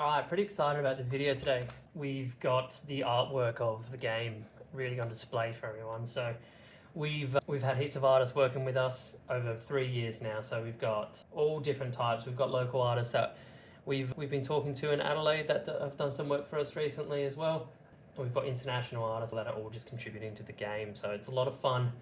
Alright, pretty excited about this video today. We've got the artwork of the game really on display for everyone. So we've had heaps of artists working with us over 3 years now. So we've got all different types. We've got local artists that we've been talking to in Adelaide that have done some work for us recently as well. And we've got international artists that are all just contributing to the game. So it's a lot of fun.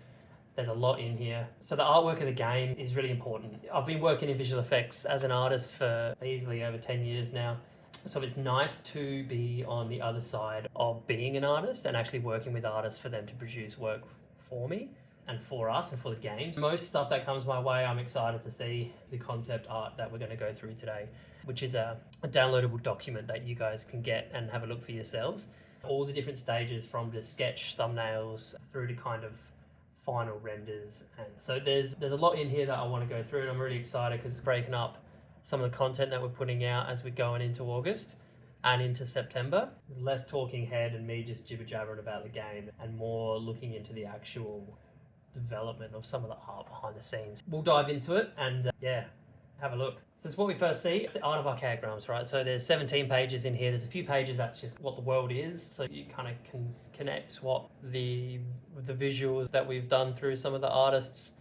There's a lot in here. So the artwork of the game is really important. I've been working in visual effects as an artist for easily over 10 years now. So it's nice to be on the other side of being an artist and actually working with artists for them to produce work for me and for us and for the games. Most stuff that comes my way, I'm excited to see the concept art that we're going to go through today, which is a downloadable document that you guys can get and have a look for yourselves. All the different stages from just sketch thumbnails through to kind of final renders. And so there's a lot in here that I want to go through, and I'm really excited because it's breaking up some of the content that we're putting out as we're going into August and into September. There's less talking head and me just jibber jabbering about the game and more looking into the actual development of some of the art behind the scenes. We'll dive into it and have a look. So this is what we first see, the Art of Archaic Realms, right? So there's 17 pages in here. There's a few pages that's just what the world is. So you kind of can connect what the visuals that we've done through some of the artists.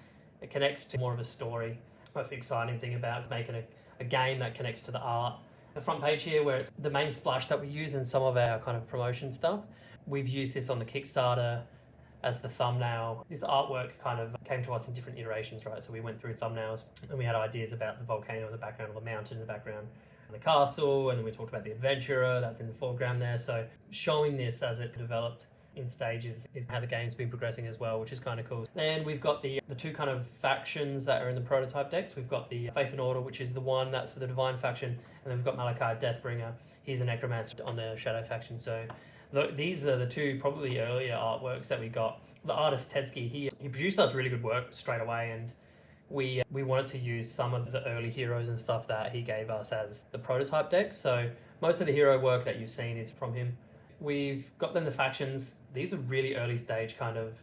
It connects to more of a story. That's the exciting thing about making a game that connects to the art. The front page here, where it's the main splash that we use in some of our kind of promotion stuff. We've used this on the Kickstarter as the thumbnail. This artwork kind of came to us in different iterations, right? So we went through thumbnails and we had ideas about the volcano in the background, or the mountain in the background, and the castle, and then we talked about the adventurer that's in the foreground there. So showing this as it developed in stages is how the game's been progressing as well, which is kind of cool. Then we've got the two kind of factions that are in the prototype decks. We've got the Faith and Order, which is the one that's for the Divine faction, and then we've got Malachi Deathbringer. He's a Necromancer on the Shadow faction. So these are the two probably earlier artworks that we got. The artist Tetsky, he produced such really good work straight away, and we wanted to use some of the early heroes and stuff that he gave us as the prototype decks. So most of the hero work that you've seen is from him. We've got then the factions. These are really early stage kind of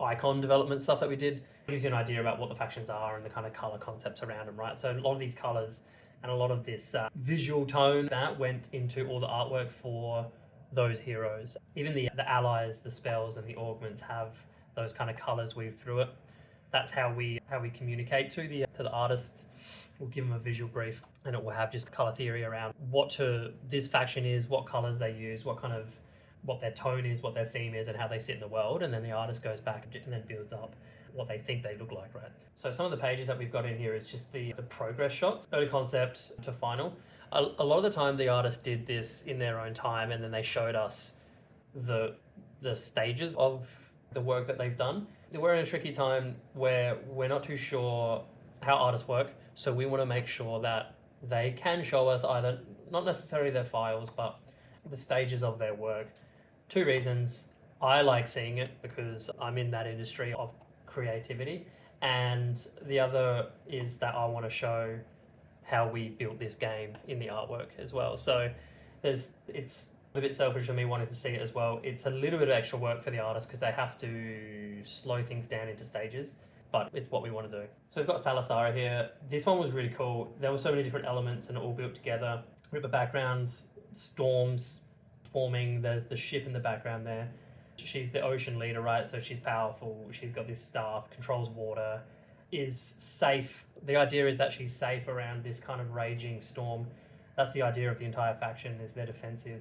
icon development stuff that we did. It gives you an idea about what the factions are and the kind of color concepts around them, right? So a lot of these colors and a lot of this visual tone that went into all the artwork for those heroes. Even the allies, the spells, and the augments have those kind of colors weaved through it. That's how we communicate to the artist. We'll give them a visual brief, and it will have just color theory around this faction is, what colors they use, what their tone is, what their theme is, and how they sit in the world. And then the artist goes back and then builds up what they think they look like, right? So some of the pages that we've got in here is just the progress shots, early concept to final. A lot of the time the artist did this in their own time, and then they showed us the stages of the work that they've done. We're in a tricky time where we're not too sure how artists work, so we want to make sure that they can show us either, not necessarily their files, but the stages of their work. 2 reasons. I like seeing it because I'm in that industry of creativity, and the other is that I want to show how we built this game in the artwork as well. So it's a bit selfish of me wanting to see it as well. It's a little bit of extra work for the artist because they have to slow things down into stages, but it's what we want to do. So we've got Thalassara here. This one was really cool. There were so many different elements and it all built together. We've got the background, storms forming. There's the ship in the background there. She's the ocean leader, right? So she's powerful. She's got this staff, controls water, is safe. The idea is that she's safe around this kind of raging storm. That's the idea of the entire faction, is they're defensive.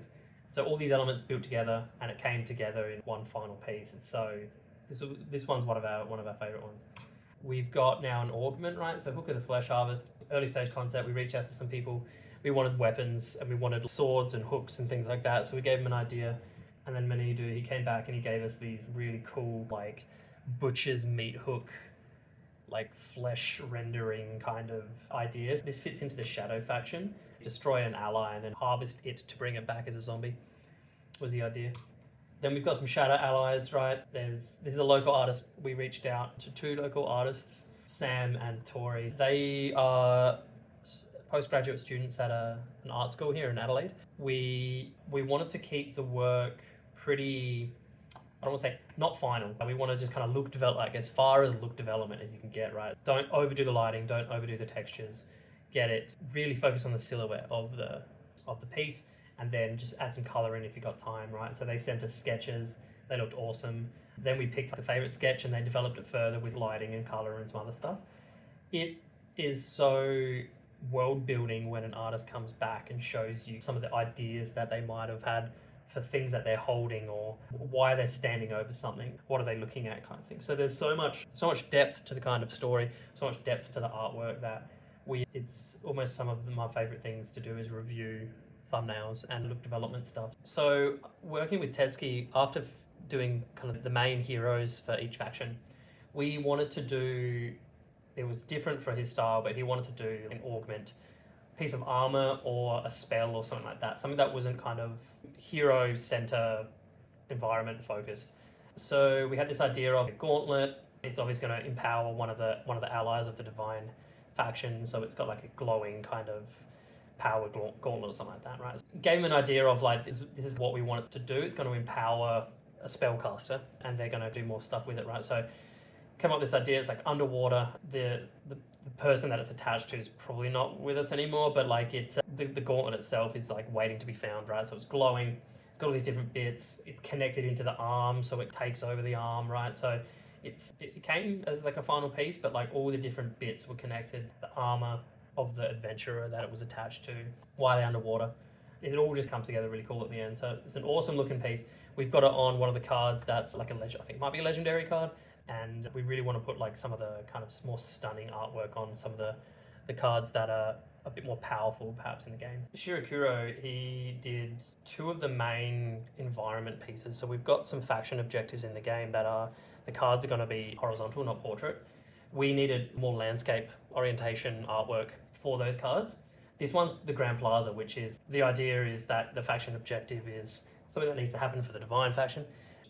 So all these elements built together, and it came together in one final piece. And so this one's one of our favorite ones. We've got now an Augment, right? So Hook of the Flesh Harvest, early stage concept. We reached out to some people. We wanted weapons and we wanted swords and hooks and things like that. So we gave him an idea, and then Manidu, he came back and he gave us these really cool, like, butcher's meat hook, like flesh rendering kind of ideas. This fits into the Shadow faction. Destroy an ally and then harvest it to bring it back as a zombie was the idea. Then we've got some Shadow allies, right? This is a local artist. We reached out to 2 local artists, Sam and Tori. They are postgraduate students at an art school here in Adelaide. We wanted to keep the work pretty, I don't want to say not final, but we want to just kind of like as far as look development as you can get, right? Don't overdo the lighting, don't overdo the textures. Get it, really focus on the silhouette of of the piece, and then just add some color in if you got time, right? So they sent us sketches. They looked awesome. Then we picked the favorite sketch and they developed it further with lighting and color and some other stuff. It is so world building when an artist comes back and shows you some of the ideas that they might have had for things that they're holding, or why they're standing over something, what are they looking at, kind of thing. So there's so much depth to the kind of story, so much depth to the artwork that it's almost some of my favorite things to do is review thumbnails and look development stuff. So working with Tedski, after doing kind of the main heroes for each faction, we wanted to do, it was different for his style, but he wanted to do an augment piece of armor or a spell or something like that, something that wasn't kind of hero center environment focused. So we had this idea of a gauntlet. It's obviously going to empower one of the allies of the divine faction, so it's got like a glowing kind of power gauntlet or something like that, right? Gave him an idea of like this is what we want it to do. It's going to empower a spellcaster, and they're going to do more stuff with it, right? So come up with this idea. It's like underwater. The person that it's attached to is probably not with us anymore, but like it's the gauntlet itself is like waiting to be found, right? So it's glowing. It's got all these different bits. It's connected into the arm, so it takes over the arm, right? So it came as like a final piece, but like all the different bits were connected. The armor of the adventurer that it was attached to, why they're underwater. It all just comes together really cool at the end. So it's an awesome looking piece. We've got it on one of the cards that's like a legend. I think it might be a legendary card. And we really want to put like some of the kind of more stunning artwork on some of the cards that are a bit more powerful perhaps in the game. Shirakuro, he did 2 of the main environment pieces. So we've got some faction objectives in the game that are, the cards are going to be horizontal, not portrait. We needed more landscape orientation artwork for those cards. This one's the Grand Plaza, which is, the idea is that the faction objective is something that needs to happen for the divine faction.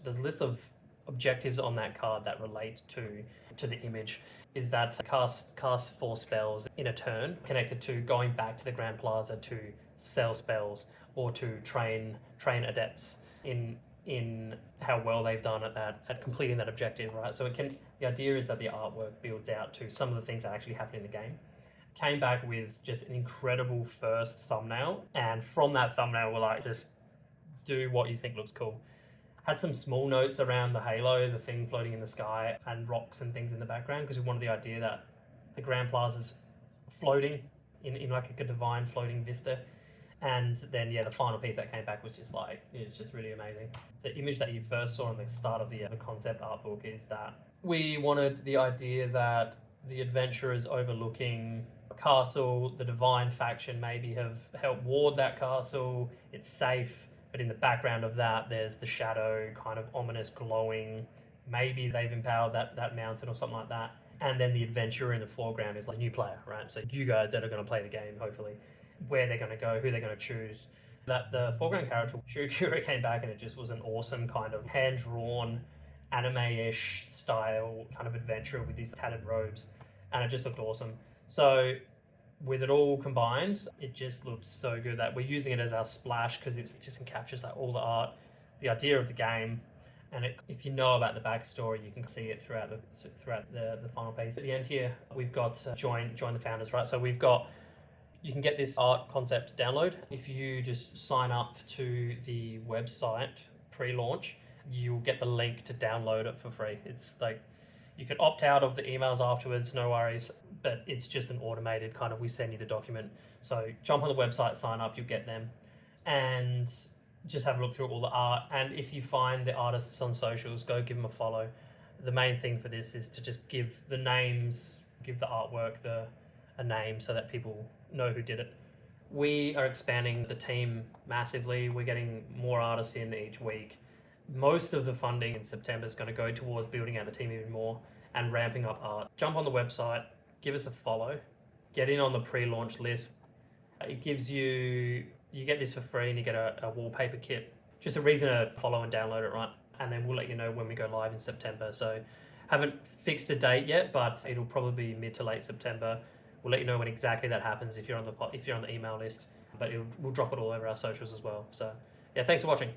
There's a list of objectives on that card that relate to the image. Is that cast 4 spells in a turn, connected to going back to the Grand Plaza to sell spells or to train adepts in how well they've done at completing that objective, right? So the idea is that the artwork builds out to some of the things that actually happen in the game. Came back with just an incredible first thumbnail, and from that thumbnail we're like, just do what you think looks cool. Had some small notes around the halo, the thing floating in the sky, and rocks and things in the background, because we wanted the idea that the Grand Plaza's floating in like a divine floating vista. And then the final piece that came back was just like, it's just really amazing. The image that you first saw in the start of the concept art book is that we wanted the idea that the adventurer is overlooking a castle, the divine faction maybe have helped ward that castle, it's safe, but in the background of that there's the shadow, kind of ominous glowing, maybe they've empowered that mountain or something like that. And then the adventurer in the foreground is like a new player, right? So you guys that are going to play the game, hopefully, where they're going to go, who they're going to choose. That the foreground character, Shirokuro, came back and it just was an awesome kind of hand-drawn, anime-ish style kind of adventure with these tattered robes, and it just looked awesome. So with it all combined, it just looked so good that we're using it as our splash, because it just encaptures like all the art, the idea of the game, and if you know about the backstory, you can see it throughout the final piece. At the end here, we've got join the founders, right? So you can get this art concept download. If you just sign up to the website pre-launch, you'll get the link to download it for free. It's like, you can opt out of the emails afterwards, no worries, but it's just an automated kind of, we send you the document. So jump on the website, sign up, you'll get them, and just have a look through all the art. And if you find the artists on socials, go give them a follow. The main thing for this is to just give the names, give the artwork a name so that people know who did it. We are expanding the team massively. We're getting more artists in each week. Most of the funding in September is going to go towards building out the team even more and ramping up art. Jump on the website, give us a follow, get in on the pre-launch list. It gives you get this for free, and you get a wallpaper kit. Just a reason to follow and download it, right? And then we'll let you know when we go live in September. So haven't fixed a date yet, but it'll probably be mid to late September. We'll let you know when exactly that happens if you're on the email list, but we'll drop it all over our socials as well. So yeah, thanks for watching.